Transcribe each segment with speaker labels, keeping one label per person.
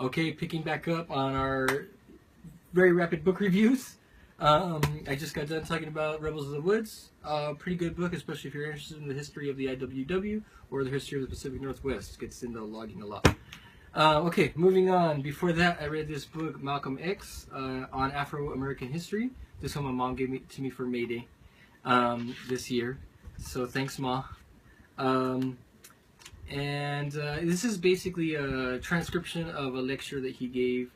Speaker 1: Okay, picking back up on our very rapid book reviews. I just got done talking about Rebels of the Woods. Pretty good book, especially if you're interested in the history of the IWW or the history of the Pacific Northwest. Gets into logging a lot. Okay, moving on. Before that, I read this book, Malcolm X, on Afro-American history. This one my mom gave to me for May Day this year. So thanks, Ma. This is basically a transcription of a lecture that he gave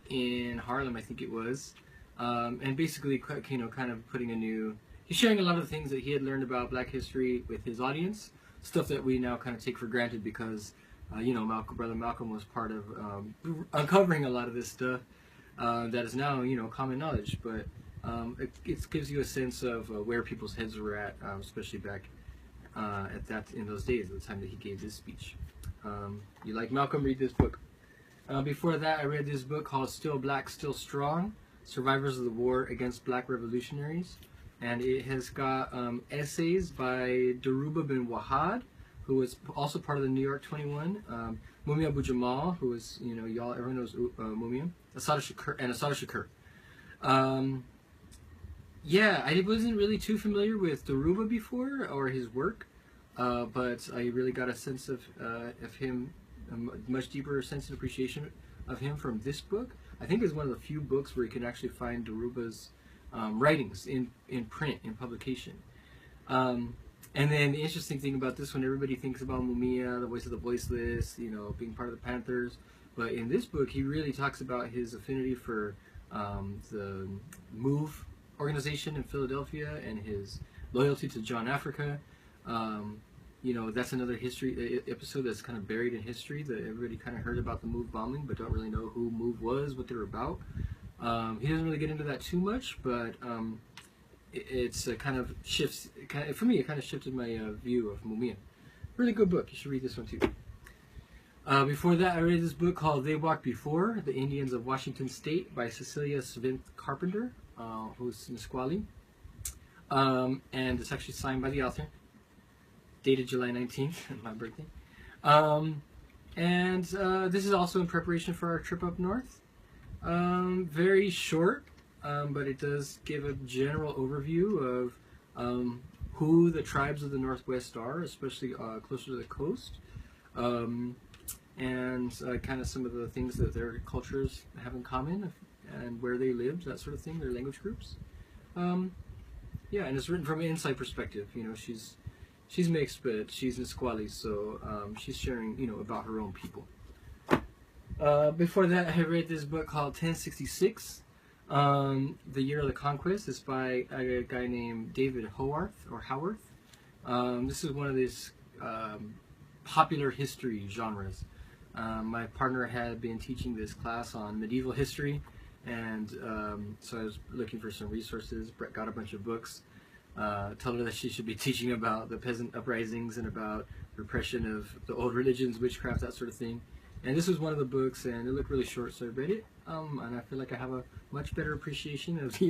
Speaker 1: in Harlem, I think it was, and basically, kind of putting a new. He's sharing a lot of the things that he had learned about Black history with his audience, stuff that we now kind of take for granted because, Brother Malcolm was part of uncovering a lot of this stuff that is now, common knowledge. But it gives you a sense of where people's heads were at, especially back in those days, at the time that he gave this speech. You like Malcolm? Read this book. Before that, I read this book called Still Black, Still Strong, Survivors of the War Against Black Revolutionaries. And it has got essays by Dhoruba bin Wahad, who was also part of the New York 21, Mumia Jamal, who was, everyone knows Mumia, Assata Shakur. Yeah, I wasn't really too familiar with Dhoruba before, or his work, but I really got a sense of him, a much deeper sense and appreciation of him from this book. I think it's one of the few books where you can actually find Dhoruba's writings in print, in publication. And then the interesting thing about this one, everybody thinks about Mumia, the voice of the voiceless, being part of the Panthers. But in this book, he really talks about his affinity for the MOVE organization in Philadelphia and his loyalty to John Africa. That's another history episode that's kind of buried in history, that everybody kind of heard about the MOVE bombing but don't really know who MOVE was, what they were about. He doesn't really get into that too much, but it's kind of shifts. For me, it kind of shifted my view of Mumia. Really good book. You should read this one too. Before that, I read this book called They Walked Before, The Indians of Washington State by Cecilia, Svinth, Carpenter, who's Nisqually. And it's actually signed by the author. Dated July 19th, my birthday. This is also in preparation for our trip up north. Very short, but it does give a general overview of who the tribes of the Northwest are, especially closer to the coast, and kind of some of the things that their cultures have in common and where they lived, that sort of thing, their language groups. Yeah, and it's written from an inside perspective. She's mixed, but she's Nisqually, so she's sharing, about her own people. Before that, I read this book called 1066, The Year of the Conquest. It's by a guy named David Howarth, or Howarth. This is one of these popular history genres. My partner had been teaching this class on medieval history, and so I was looking for some resources. Brett got a bunch of books. Told her that she should be teaching about the peasant uprisings and about repression of the old religions, witchcraft, that sort of thing. And this was one of the books, and it looked really short, so I read it. And I feel like I have a much better appreciation of the